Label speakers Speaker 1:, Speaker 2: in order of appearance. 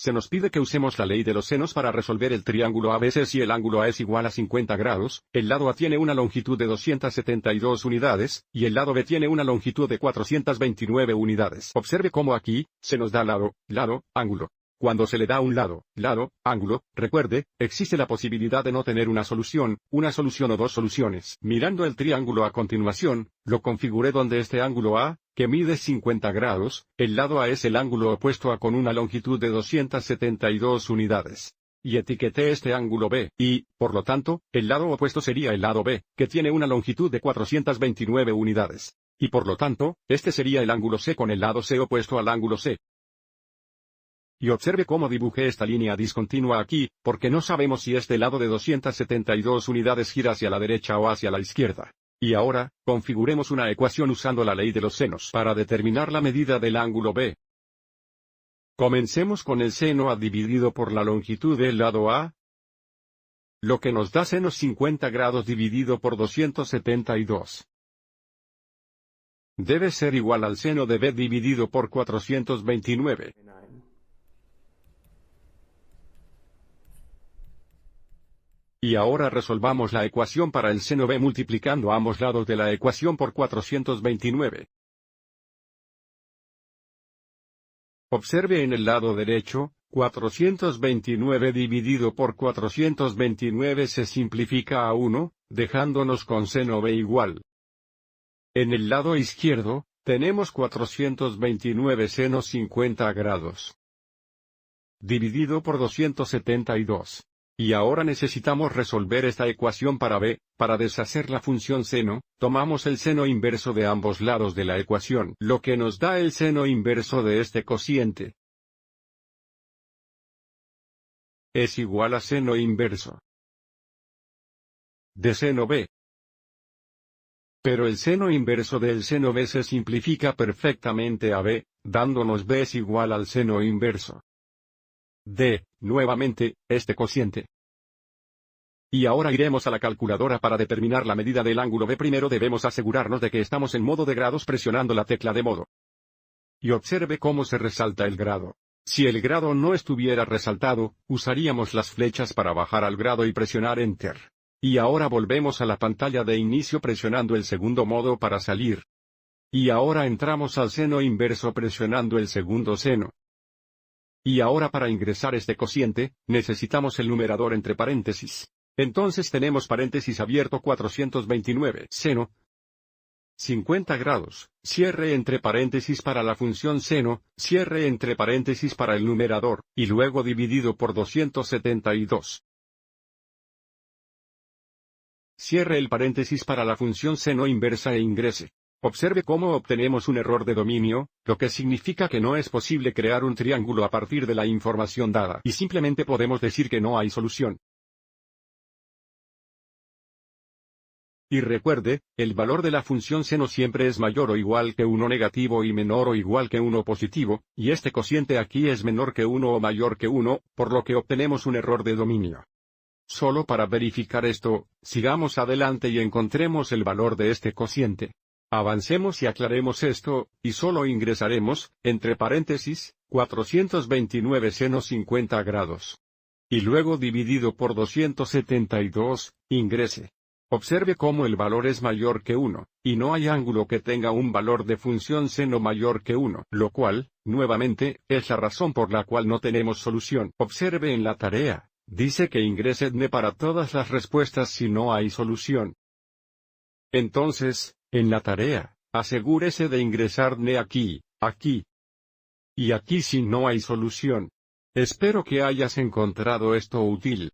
Speaker 1: Se nos pide que usemos la ley de los senos para resolver el triángulo ABC. Si el ángulo A es igual a 50 grados, el lado A tiene una longitud de 272 unidades, y el lado B tiene una longitud de 429 unidades. Observe cómo aquí, se nos da lado, ángulo. Cuando se le da un lado, ángulo, recuerde, existe la posibilidad de no tener una solución o dos soluciones. Mirando el triángulo a continuación, lo configuré donde este ángulo A, que mide 50 grados, el lado A es el ángulo opuesto A con una longitud de 272 unidades. Y etiqueté este ángulo B, y, por lo tanto, el lado opuesto sería el lado B, que tiene una longitud de 429 unidades. Y por lo tanto, este sería el ángulo C con el lado C opuesto al ángulo C. Y observe cómo dibujé esta línea discontinua aquí, porque no sabemos si este lado de 272 unidades gira hacia la derecha o hacia la izquierda. Y ahora, configuremos una ecuación usando la ley de los senos para determinar la medida del ángulo B. Comencemos con el seno A dividido por la longitud del lado A, lo que nos da seno 50 grados dividido por 272. Debe ser igual al seno de B dividido por 429. Y ahora resolvamos la ecuación para el seno B multiplicando ambos lados de la ecuación por 429. Observe en el lado derecho, 429 dividido por 429 se simplifica a 1, dejándonos con seno B igual. En el lado izquierdo, tenemos 429 seno 50 grados. Dividido por 272. Y ahora necesitamos resolver esta ecuación para B. Para deshacer la función seno, tomamos el seno inverso de ambos lados de la ecuación, lo que nos da el seno inverso de este cociente. Es igual a seno inverso de seno B. Pero el seno inverso del seno B se simplifica perfectamente a B, dándonos B es igual al seno inverso de, nuevamente, este cociente. Y ahora iremos a la calculadora para determinar la medida del ángulo B. Primero debemos asegurarnos de que estamos en modo de grados presionando la tecla de modo. Y observe cómo se resalta el grado. Si el grado no estuviera resaltado, usaríamos las flechas para bajar al grado y presionar Enter. Y ahora volvemos a la pantalla de inicio presionando el segundo modo para salir. Y ahora entramos al seno inverso presionando el segundo seno. Y ahora para ingresar este cociente, necesitamos el numerador entre paréntesis. Entonces tenemos paréntesis abierto 429 seno 50 grados, cierre entre paréntesis para la función seno, cierre entre paréntesis para el numerador, y luego dividido por 272. Cierre el paréntesis para la función seno inversa e ingrese. Observe cómo obtenemos un error de dominio, lo que significa que no es posible crear un triángulo a partir de la información dada, y simplemente podemos decir que no hay solución. Y recuerde, el valor de la función seno siempre es mayor o igual que 1 negativo y menor o igual que 1 positivo, y este cociente aquí es menor que 1 o mayor que 1, por lo que obtenemos un error de dominio. Solo para verificar esto, sigamos adelante y encontremos el valor de este cociente. Avancemos y aclaremos esto, y solo ingresaremos, entre paréntesis, 429 seno 50 grados. Y luego dividido por 272, ingrese. Observe cómo el valor es mayor que 1, y no hay ángulo que tenga un valor de función seno mayor que 1, lo cual, nuevamente, es la razón por la cual no tenemos solución. Observe en la tarea, dice que ingrese DNE para todas las respuestas si no hay solución. Entonces, en la tarea, asegúrese de ingresar DNE aquí, aquí y aquí si no hay solución. Espero que hayas encontrado esto útil.